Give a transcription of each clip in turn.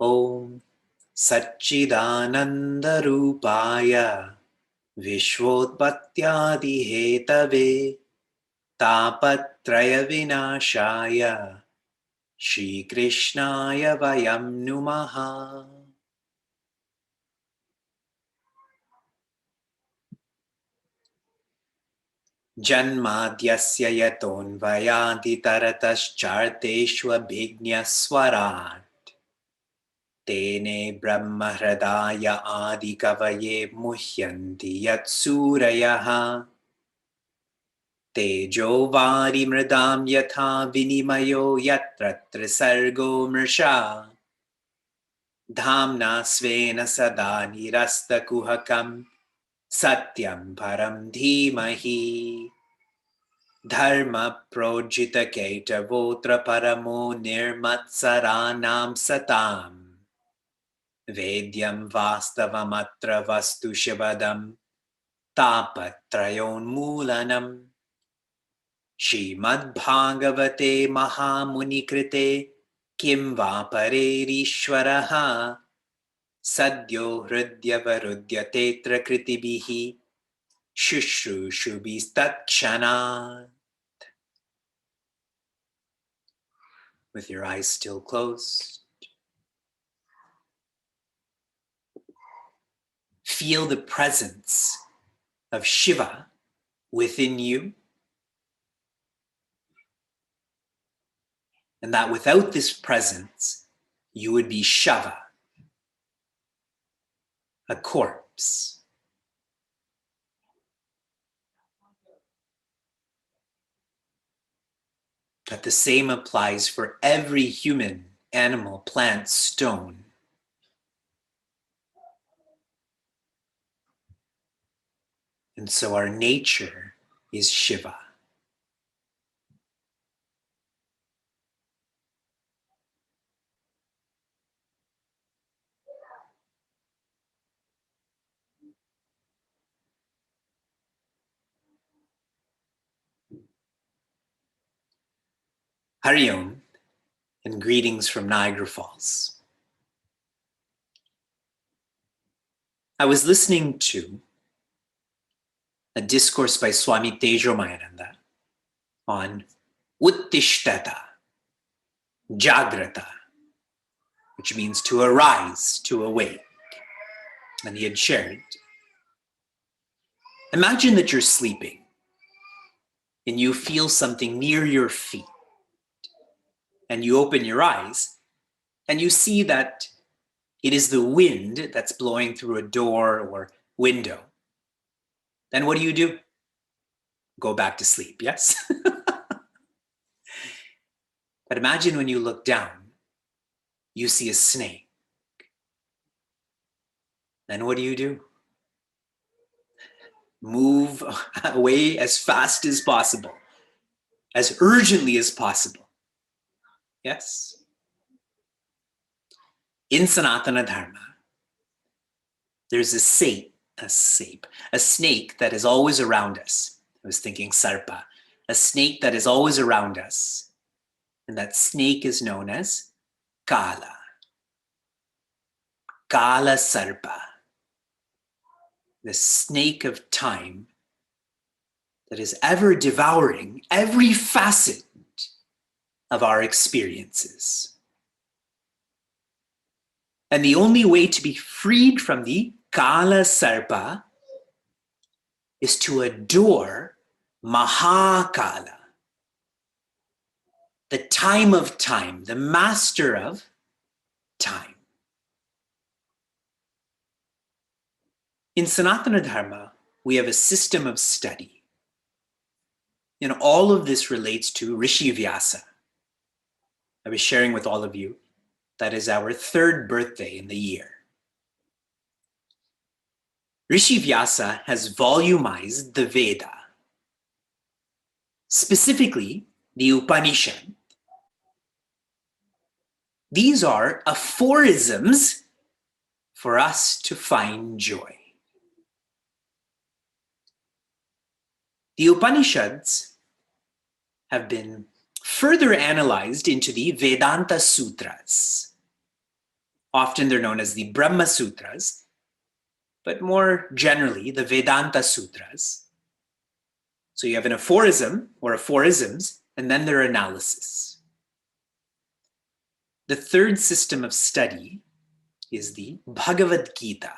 Om Satchidananda Rupaya Vishwotpatyadi Hetave Tapatraya Vinashaya Shri Krishnaya Vayam Numaha. Janmadyasya yatonvayadi tarataschaarteshvabhignaswarat Tene brahmahradaya adi kavaye muhyanti yatsurayaha Tejo vari mridam yatha vinimayo yatra trisargo mrsha Dhamna svena sada nirasta kuhakam Satyam param dhimahi Dharma projita ketavotra paramo nirmatsaranam satam Vedyam vastavamatra vastu shivadam tapatrayon mulanam Shimad Bhagavate Mahamunikrite Kim va parerishvaraha Sadyo hridyavarudya tetra kritibihi Shushrushubistakshanat. With your eyes still closed, feel the presence of Shiva within you, and that without this presence, you would be Shava, a corpse. But the same applies for every human, animal, plant, stone. And so our nature is Shiva. Hari Om, and greetings from Niagara Falls. I was listening to a discourse by Swami Tejomayananda on Uttishtata, Jagrata, which means to arise, to awake. And he had shared, imagine that you're sleeping and you feel something near your feet. And you open your eyes and you see that it is the wind that's blowing through a door or window. Then what do? Go back to sleep, yes? But imagine when you look down, you see a snake. Then what do? Move away as fast as possible, as urgently as possible. Yes? In Sanatana Dharma, there's a snake that is always around us. I was thinking sarpa, a snake that is always around us. And that snake is known as Kala. Kala Sarpa. The snake of time that is ever devouring every facet of our experiences. And the only way to be freed from the Kala Sarpa is to adore Mahakala, the time of time, the master of time. In Sanatana Dharma, we have a system of study. And all of this relates to Rishi Vyasa. I was sharing with all of you, that is our third birthday in the year. Rishi Vyasa has volumized the Veda, specifically the Upanishad. These are aphorisms for us to find joy. The Upanishads have been further analyzed into the Vedanta Sutras. Often they're known as the Brahma Sutras, but more generally, the Vedanta Sutras. So you have an aphorism or aphorisms, and then their analysis. The third system of study is the Bhagavad-Gita.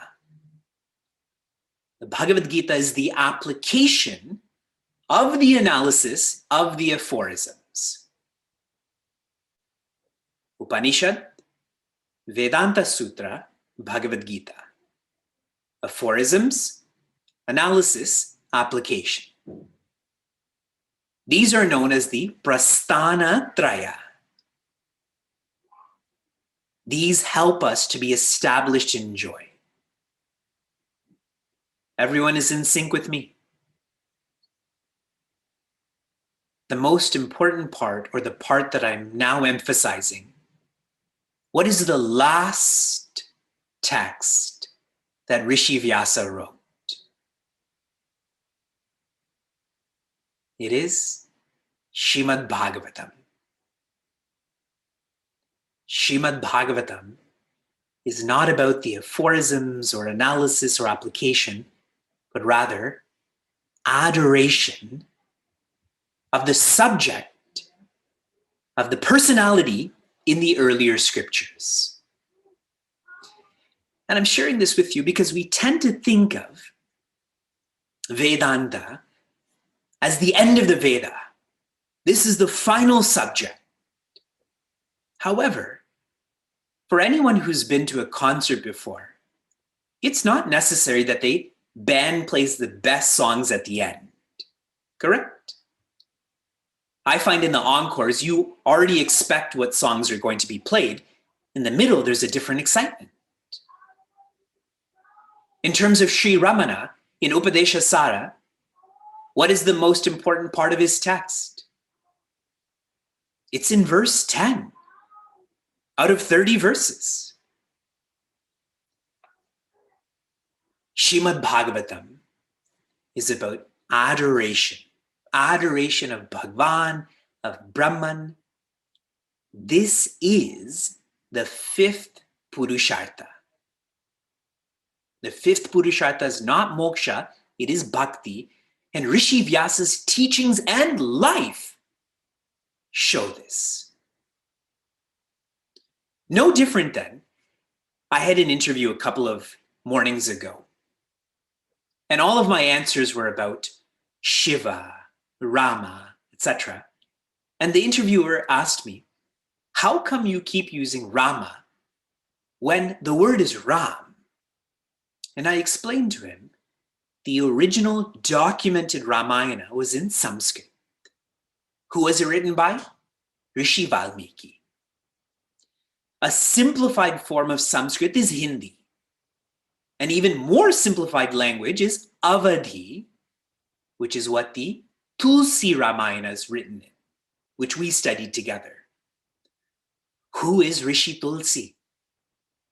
The Bhagavad-Gita is the application of the analysis of the aphorisms. Upanishad, Vedanta Sutra, Bhagavad-Gita. Aphorisms, analysis, application. These are known as the Prasthana Traya. These help us to be established in joy. Everyone is in sync with me. The most important part, or the part that I'm now emphasizing, what is the last text that Rishi Vyasa wrote? It is Shimad Bhagavatam. Shimad Bhagavatam is not about the aphorisms or analysis or application, but rather adoration of the subject, of the personality in the earlier scriptures. And I'm sharing this with you because we tend to think of Vedanta as the end of the Veda. This is the final subject. However, for anyone who's been to a concert before, it's not necessary that the band plays the best songs at the end. Correct? I find in the encores, you already expect what songs are going to be played. In the middle, there's a different excitement. In terms of Sri Ramana, in Upadesha Sara, what is the most important part of his text? It's in verse 10 out of 30 verses. Shimad Bhagavatam is about adoration. Adoration of Bhagavan, of Brahman. This is the fifth Purushartha. The fifth Purushartha is not moksha, it is bhakti. And Rishi Vyasa's teachings and life show this. No different than, I had an interview a couple of mornings ago, and all of my answers were about Shiva, Rama, etc. And the interviewer asked me, how come you keep using Rama when the word is Ram? And I explained to him, the original documented Ramayana was in Sanskrit. Who was it written by? Rishi Valmiki. A simplified form of Sanskrit is Hindi. An even more simplified language is Avadhi, which is what the Tulsi Ramayana is written in, which we studied together. Who is Rishi Tulsi?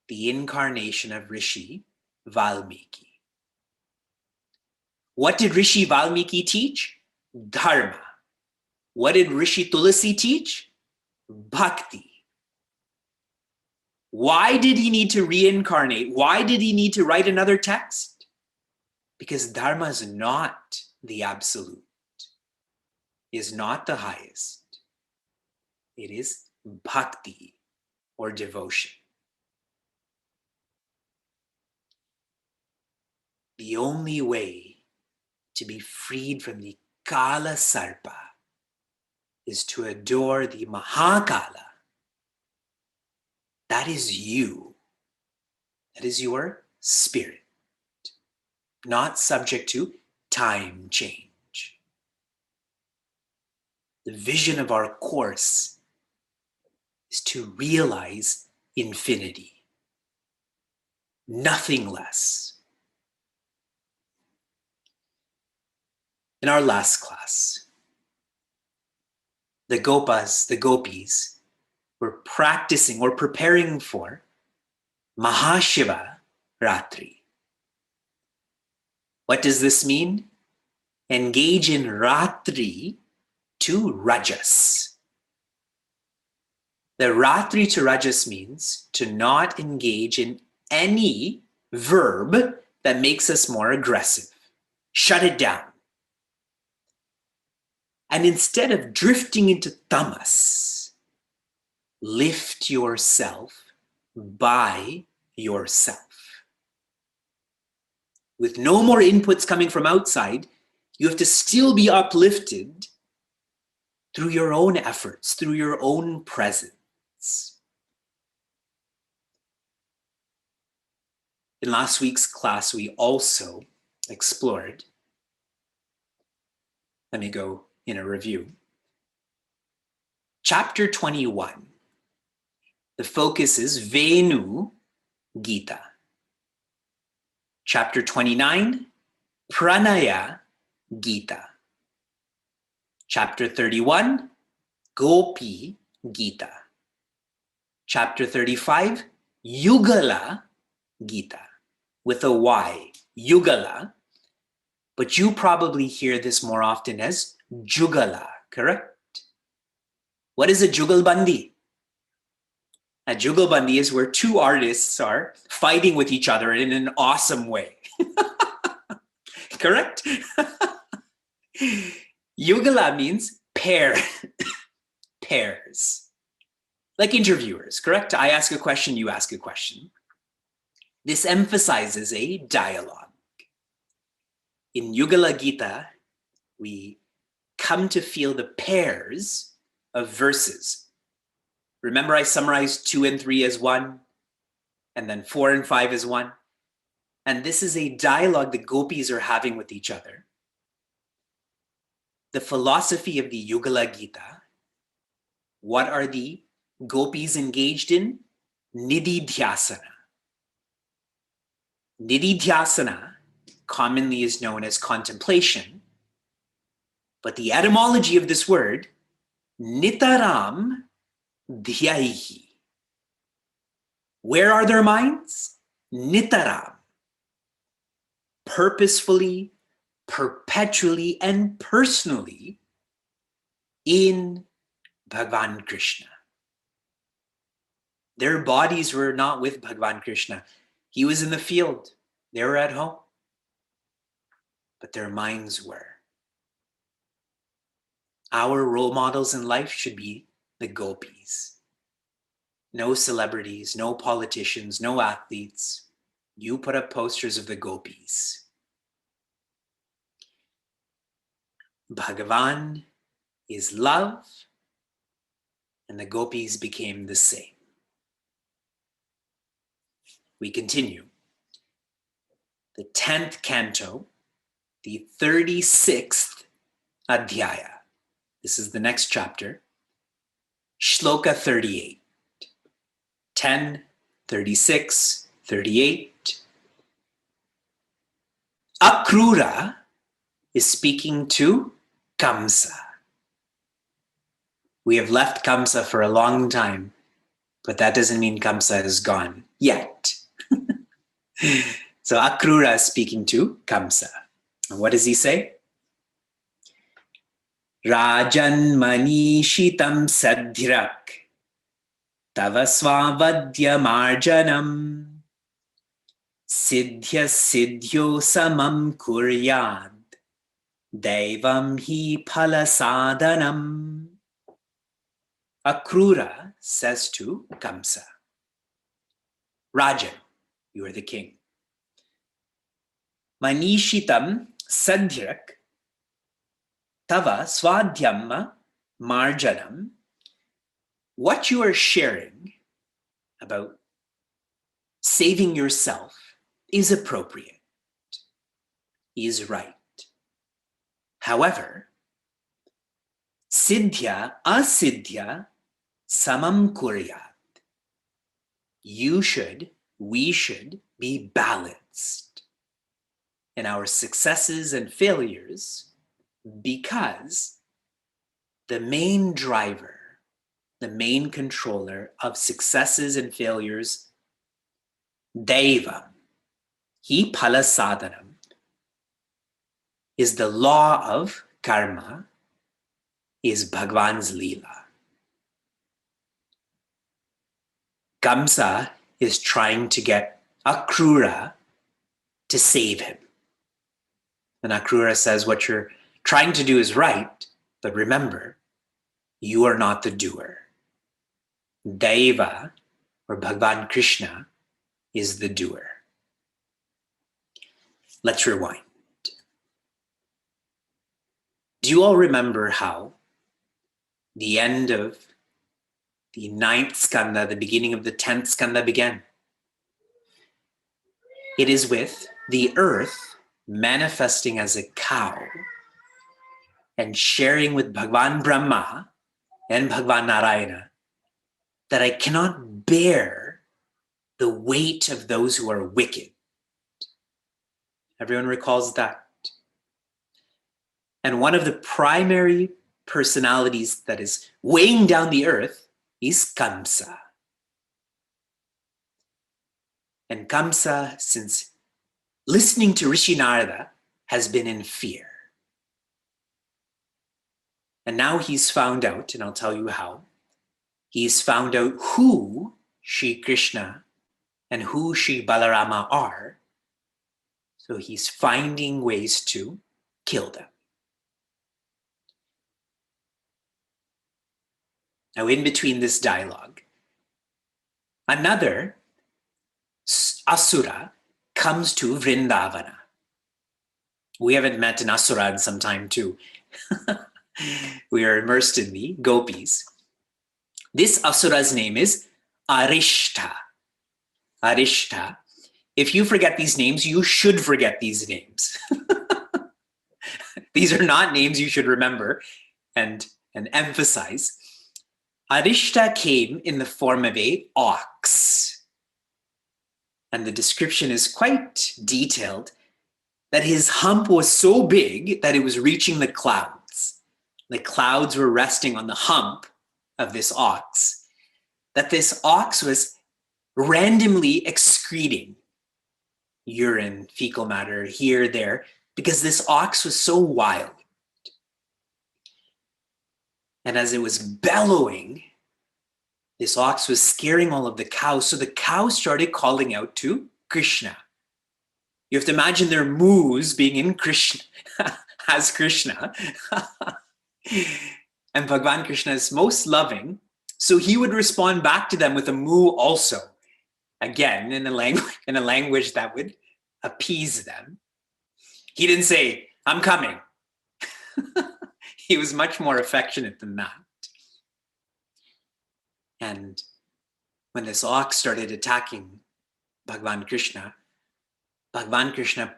The incarnation of Rishi Valmiki. What did Rishi Valmiki teach? Dharma. What did Rishi Tulsi teach? Bhakti. Why did he need to reincarnate? Why did he need to write another text? Because Dharma is not the absolute, is not the highest. It is bhakti or devotion. The only way to be freed from the Kala Sarpa, is to adore the Mahakala. That is you. That is your spirit, not subject to time change. The vision of our course is to realize infinity, nothing less. In our last class, the Gopas, the Gopis, were practicing or preparing for Mahashiva Ratri. What does this mean? Engage in Ratri to Rajas. The Ratri to Rajas means to not engage in any verb that makes us more aggressive. Shut it down. And instead of drifting into tamas, lift yourself by yourself. With no more inputs coming from outside, you have to still be uplifted through your own efforts, through your own presence. In last week's class, we also explored, let me go in a review, chapter 21. The focus is Venu Gita. Chapter 29, Pranaya Gita. Chapter 31, Gopi Gita. Chapter 35, Yugala Gita, with a Y, Yugala, but you probably hear this more often as Jugala, correct? What is a Jugalbandi? A Jugalbandi is where two artists are fighting with each other in an awesome way. Correct? Yugala means pair, pairs. Like interviewers, correct? I ask a question, you ask a question. This emphasizes a dialogue. In Yugala Gita, we come to feel the pairs of verses. Remember I summarized 2 and 3 as one, and then 4 and 5 as one. And this is a dialogue the gopis are having with each other. The philosophy of the Yugala Gita, what are the gopis engaged in? Nididhyasana. Nididhyasana commonly is known as contemplation, but the etymology of this word, nitaram dhyaihi. Where are their minds? Nitaram. Purposefully, perpetually, and personally in Bhagavan Krishna. Their bodies were not with Bhagavan Krishna. He was in the field. They were at home. But their minds were. Our role models in life should be the gopis. No celebrities, no politicians, no athletes. You put up posters of the gopis. Bhagavan is love, and the gopis became the same. We continue. The 10th canto, the 36th adhyaya. This is the next chapter. Shloka 38. 10, 36, 38. Akrura is speaking to Kamsa. We have left Kamsa for a long time, but that doesn't mean Kamsa is gone yet. So Akrura is speaking to Kamsa. And what does he say? Rajan manishitam sadhirak tava svavadya marjanam siddhya siddhyo samam kuryad devam hi phala sadhanam. Akrura says to Kamsa, Rajan, you are the king. Manishitam sadhirak tava swadhyam marjanam, what you are sharing about saving yourself is appropriate, is right. However, siddhya asiddhya samam kuryat. We should be balanced in our successes and failures, because the main driver, the main controller of successes and failures, Deva, he phala sadhanam, is the law of karma, is Bhagwan's Leela. Kamsa is trying to get Akrura to save him. And Akrura says, what you're trying to do is right, but remember, you are not the doer. Deva, or Bhagwan Krishna, is the doer. Let's rewind. Do you all remember how the end of the 9th skanda, the beginning of the 10th skanda began? It is with the earth manifesting as a cow and sharing with Bhagwan Brahma and Bhagwan Narayana that I cannot bear the weight of those who are wicked. Everyone recalls that. And one of the primary personalities that is weighing down the earth is Kamsa. And Kamsa, since listening to Rishi Narada, has been in fear. And now he's found out, and I'll tell you how, he's found out who Shri Krishna and who Shri Balarama are. So he's finding ways to kill them. Now, in between this dialogue, another Asura comes to Vrindavana. We haven't met an Asura in some time too. We are immersed in the gopis. This Asura's name is Arishta. Arishta. If you forget these names, you should forget these names. These are not names you should remember and emphasize. Arishta came in the form of an ox. And the description is quite detailed, that his hump was so big that it was reaching the clouds. The clouds were resting on the hump of this ox, that this ox was randomly excreting urine, fecal matter, here, there, because this ox was so wild. And as it was bellowing, this ox was scaring all of the cows. So the cows started calling out to Krishna. You have to imagine their moos being in Krishna, as Krishna. And Bhagwan Krishna is most loving. So he would respond back to them with a moo also. Again, in a language that would appease them. He didn't say, I'm coming. He was much more affectionate than that. And when this ox started attacking Bhagwan Krishna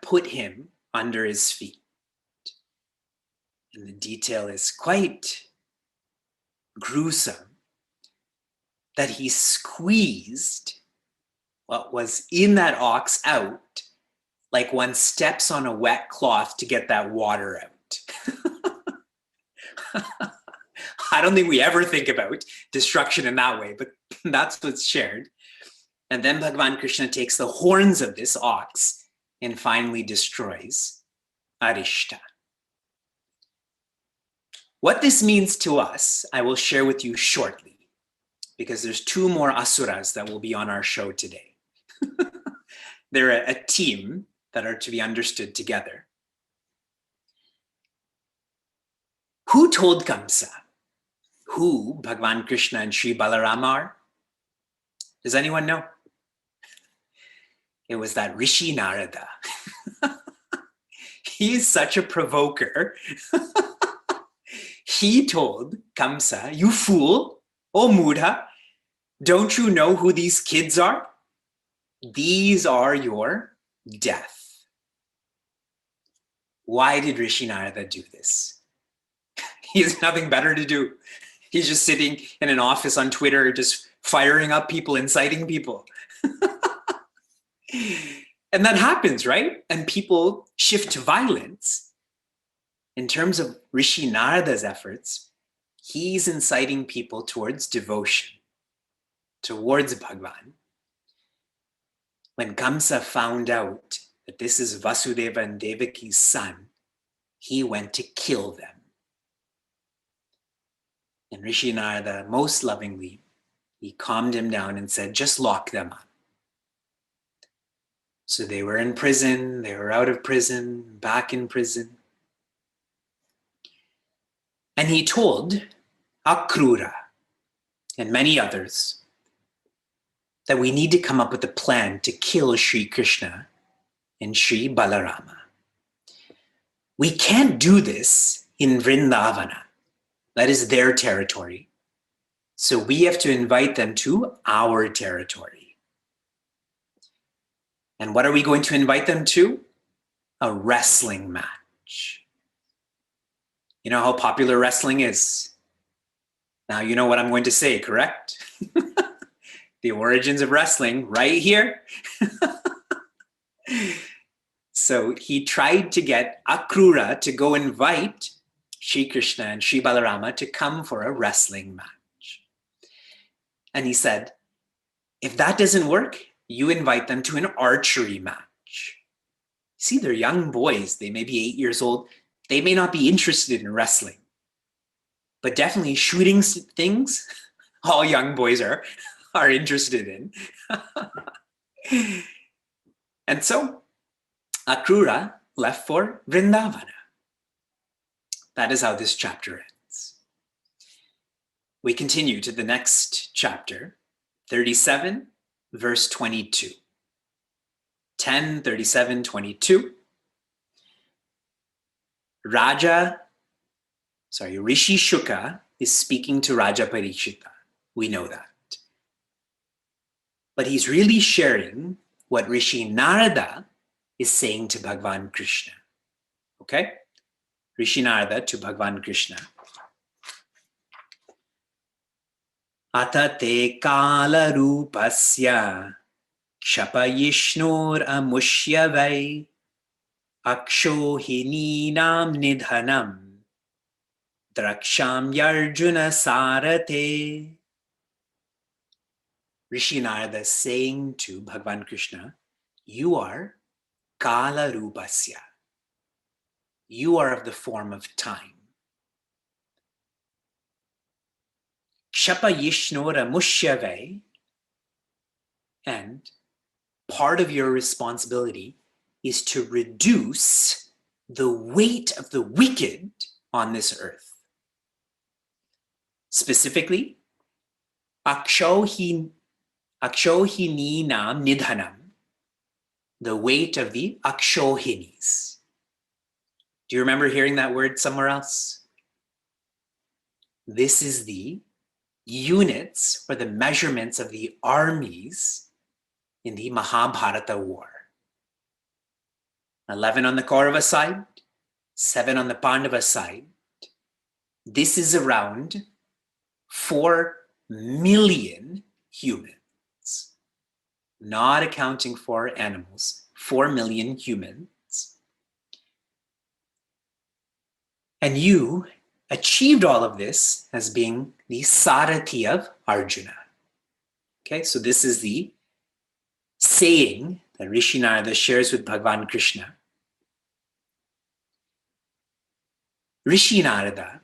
put him under his feet. And the detail is quite gruesome, that he squeezed what was in that ox out, like one steps on a wet cloth to get that water out. I don't think we ever think about destruction in that way, but that's what's shared. And then Bhagwan Krishna takes the horns of this ox and finally destroys Arishta. What this means to us, I will share with you shortly, because there's 2 more asuras that will be on our show today. They're a team that are to be understood together. Who told Kamsa who Bhagwan Krishna and Sri Balarama are? Does anyone know? It was that Rishi Narada. He is such a provoker. he told Kamsa, "You fool, O Mudha, don't you know who these kids are? These are your death." Why did Rishi Narada do this? He has nothing better to do. He's just sitting in an office on Twitter, just firing up people, inciting people. And that happens, right? And people shift to violence. In terms of Rishi Narada's efforts, he's inciting people towards devotion, towards Bhagwan. When Kamsa found out that this is Vasudeva and Devaki's son, he went to kill them. And Rishi Narada, most lovingly, he calmed him down and said, "Just lock them up." So they were in prison, they were out of prison, back in prison. And he told Akrura and many others that we need to come up with a plan to kill Sri Krishna and Sri Balarama. We can't do this in Vrindavana. That is their territory. So we have to invite them to our territory. And what are we going to invite them to? A wrestling match. You know how popular wrestling is? Now you know what I'm going to say, correct? The origins of wrestling, right here. So he tried to get Akrura to go invite Sri Krishna and Sri Balarama to come for a wrestling match. And he said, if that doesn't work, you invite them to an archery match. See, they're young boys. They may be 8 years old. They may not be interested in wrestling. But definitely shooting things, all young boys are interested in. And so Akrura left for Vrindavana. That is how this chapter ends. We continue to the next chapter, 37, verse 22. 10, 37, 22. Rishi Shuka is speaking to Raja Parikshita. We know that. But he's really sharing what Rishi Narada is saying to Bhagavan Krishna. Okay? Rishi Narada to Bhagavan Krishna. Atate kala rupasya kshapayishnor amushyavai akshohininam nidhanam draksham yarjuna sarate. Rishi Narada is saying to Bhagavan Krishna, you are kala rupasya. You are of the form of time. Kshapa yishnora mushyave, and part of your responsibility is to reduce the weight of the wicked on this earth. Specifically, akshohininam nidhanam, the weight of the akshohinis. Do you remember hearing that word somewhere else? This is the units or the measurements of the armies in the Mahabharata war. 11 on the Kaurava side, 7 on the Pandava side. This is around 4 million humans, not accounting for animals, 4 million humans. And you achieved all of this as being the Sarathi of Arjuna. Okay, so this is the saying that Rishi Narada shares with Bhagavan Krishna. Rishi Narada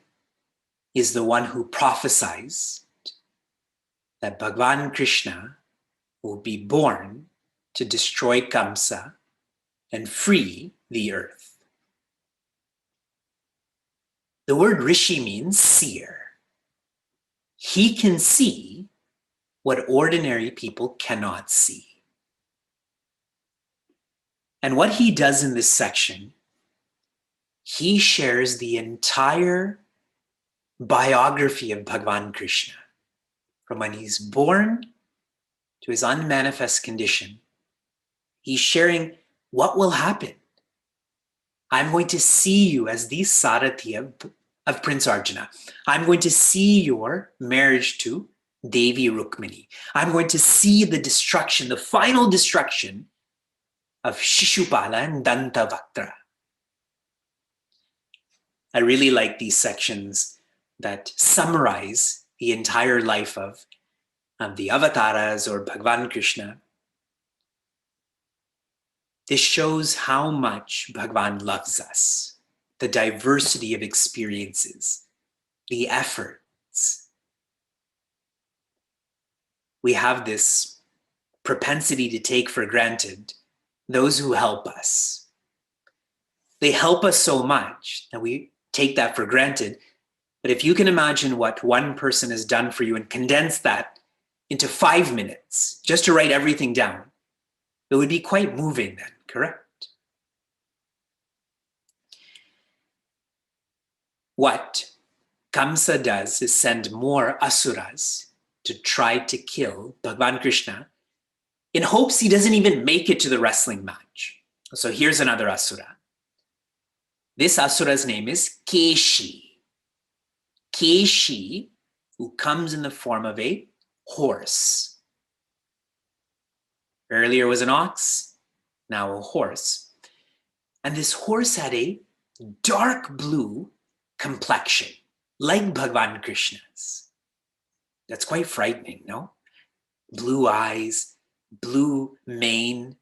is the one who prophesied that Bhagavan Krishna will be born to destroy Kamsa and free the earth. The word Rishi means seer. He can see what ordinary people cannot see. And what he does in this section, he shares the entire biography of Bhagavan Krishna, from when he's born to his unmanifest condition. He's sharing what will happen. I'm going to see you as the Sarathi of Prince Arjuna. I'm going to see your marriage to Devi Rukmini. I'm going to see the destruction, the final destruction of Shishupala and Dantavaktra. I really like these sections that summarize the entire life of the avatars or Bhagavan Krishna. This shows how much Bhagavan loves us, the diversity of experiences, the efforts. We have this propensity to take for granted those who help us. They help us so much, and we take that for granted. But if you can imagine what one person has done for you and condense that into 5 minutes, just to write everything down, it would be quite moving then, correct? What Kamsa does is send more asuras to try to kill Bhagavan Krishna in hopes he doesn't even make it to the wrestling match. So here's another asura. This asura's name is Keshi. Keshi, who comes in the form of a horse. Earlier was an ox, now a horse. And this horse had a dark blue complexion, like Bhagavan Krishna's. That's quite frightening, no? Blue eyes, blue mane.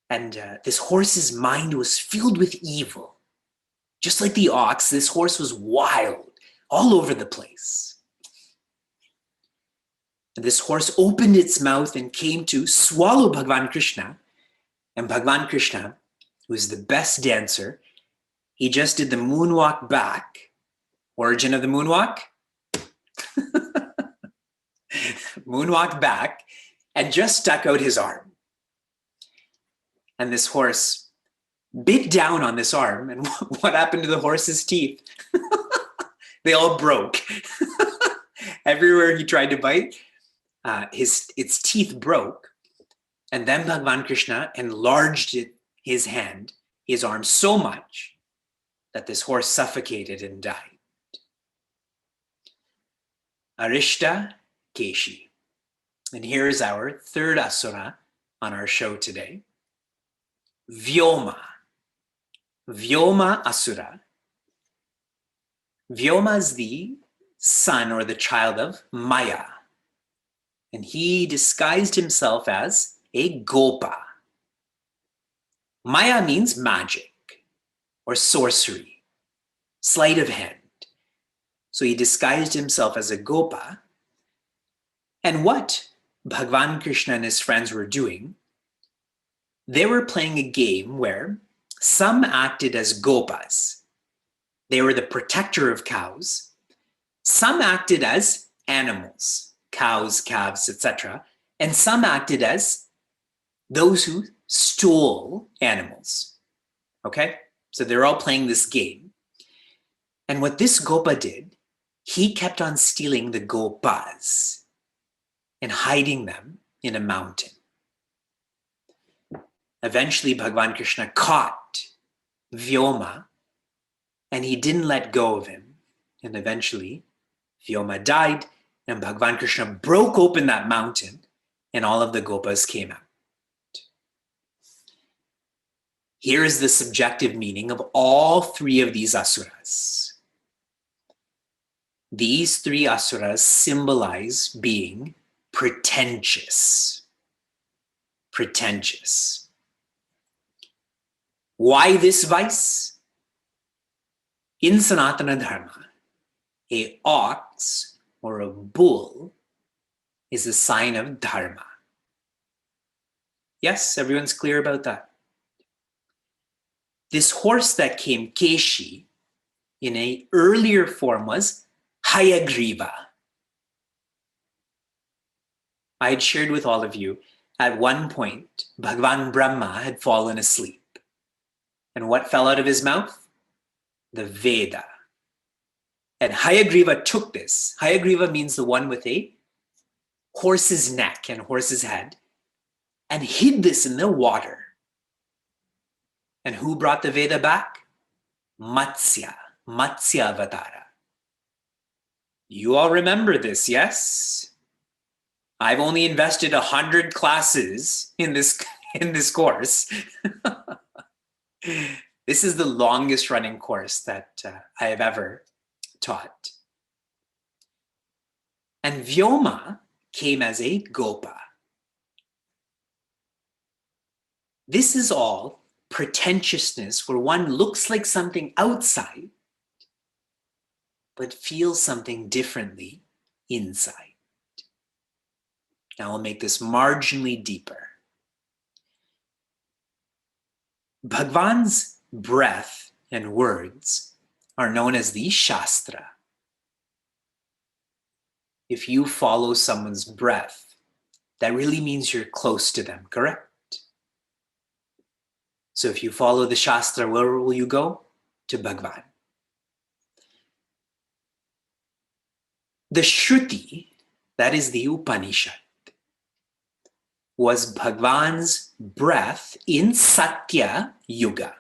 And this horse's mind was filled with evil. Just like the ox, this horse was wild, all over the place. And this horse opened its mouth and came to swallow Bhagavan Krishna. And Bhagavan Krishna, who is the best dancer, he just did the moonwalk back. Origin of the moonwalk? Moonwalk back and just stuck out his arm. And this horse bit down on this arm. And what happened to the horse's teeth? They all broke. Everywhere he tried to bite, its teeth broke. And then Bhagavan Krishna enlarged his hand, his arm, so much that this horse suffocated and died. Arishta Keshi. And here is our third asura on our show today. Vyoma. Vyoma asura. Vyoma is the son or the child of Maya. And he disguised himself as a gopa. Maya means magic or sorcery, sleight of hand. So he disguised himself as a gopa. And what Bhagavan Krishna and his friends were doing, they were playing a game where some acted as gopas. They were the protector of cows. Some acted as animals, cows, calves, etc. And some acted as those who stole animals. Okay? So they're all playing this game. And what this gopa did, he kept on stealing the gopas and hiding them in a mountain. Eventually, Bhagavan Krishna caught Vyoma, and he didn't let go of him. And eventually, Vyoma died, and Bhagavan Krishna broke open that mountain, and all of the gopas came out. Here is the subjective meaning of all three of these asuras. These three asuras symbolize being pretentious. Pretentious. Why this vice? In Sanatana Dharma, a ox or a bull is a sign of dharma. Yes, everyone's clear about that. This horse that came Keshi in an earlier form was Hayagriva. I had shared with all of you, at one point, Bhagavan Brahma had fallen asleep. And what fell out of his mouth? The Veda. And Hayagriva took this. Hayagriva means the one with a horse's neck and horse's head, and hid this in the water. And who brought the Veda back? Matsya Avatara. You all remember this, yes? I've only invested 100 classes in this course. This is the longest running course that I have ever taught. And Vyoma came as a Gopa. This is all pretentiousness where one looks like something outside, but feels something differently inside. Now I'll make this marginally deeper. Bhagwan's breath and words are known as the Shastra. If you follow someone's breath, that really means you're close to them, correct? So if you follow the Shastra, where will you go? To Bhagwan. The Shruti, that is the Upanishad, was Bhagwan's breath in Satya Yuga.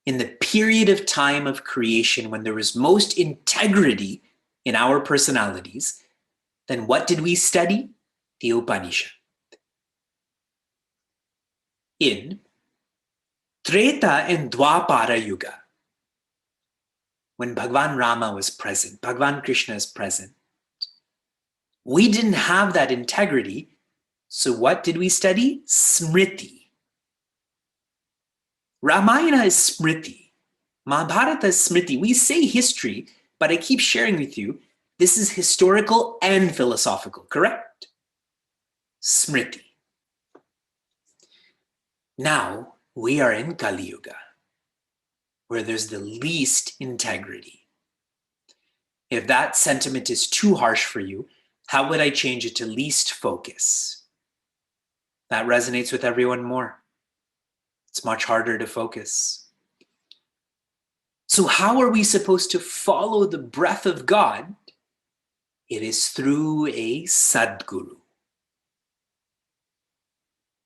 In the period of time of creation when there was most integrity in our personalities, then what did we study? The Upanishad. In Treta and Dwapara Yuga, when Bhagwan Rama was present, Bhagwan Krishna is present, we didn't have that integrity. So what did we study? Smriti. Ramayana is Smriti. Mahabharata is Smriti. We say history, but I keep sharing with you, this is historical and philosophical, correct? Smriti. Now we are in Kali Yuga, where there's the least integrity. If that sentiment is too harsh for you, how would I change it to least focus? That resonates with everyone more. It's much harder to focus. So how are we supposed to follow the breath of God? It is through a Sadguru.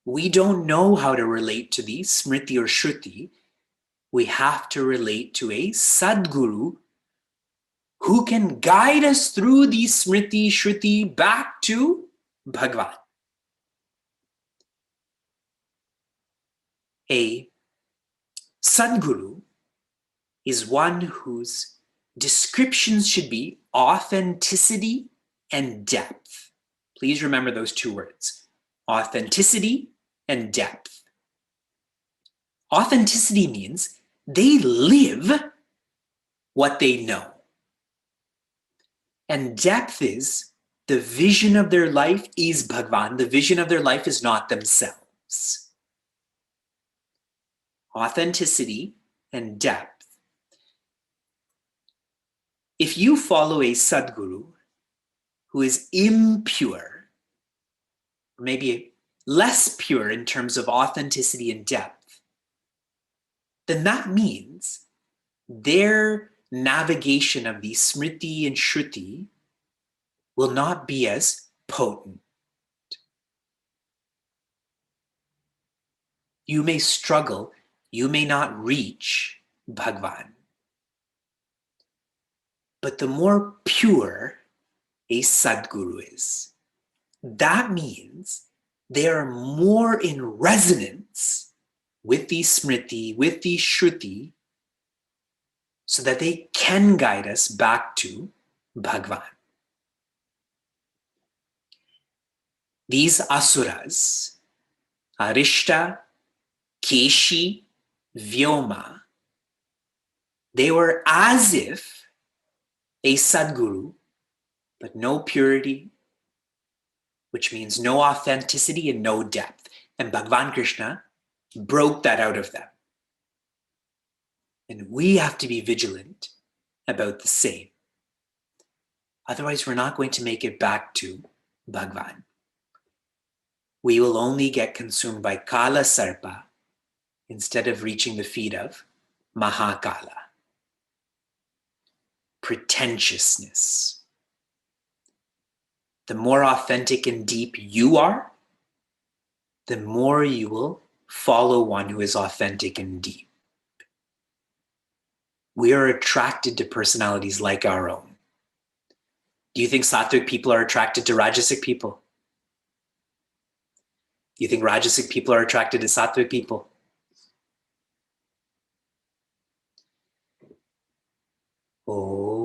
We don't know how to relate to the Smriti or Shruti. We have to relate to a Sadguru who can guide us through the Smriti, Shruti back to Bhagwan. A Sadguru is one whose descriptions should be authenticity and depth. Please remember those two words, authenticity and depth. Authenticity means they live what they know. And depth is the vision of their life is Bhagwan. The vision of their life is not themselves. Authenticity and depth. If you follow a Sadguru who is impure, or maybe less pure in terms of authenticity and depth, then that means their navigation of the Smriti and Shruti will not be as potent. You may struggle, you may not reach Bhagwan. But the more pure a Sadguru is, that means they are more in resonance with the Smriti, with the Shruti, so that they can guide us back to Bhagwan. These asuras, Arishta, Keshi, Vyoma, they were as if a Sadguru, but no purity, which means no authenticity and no depth. And Bhagwan Krishna broke that out of them. And we have to be vigilant about the same. Otherwise, we're not going to make it back to Bhagwan. We will only get consumed by Kala Sarpa instead of reaching the feet of Mahakala. pretentiousness. The more authentic and deep you are, the more you will follow one who is authentic and deep. We are attracted to personalities like our own. Do you think sattvic people are attracted to rajasic people? Do you think rajasic people are attracted to sattvic people? Oh.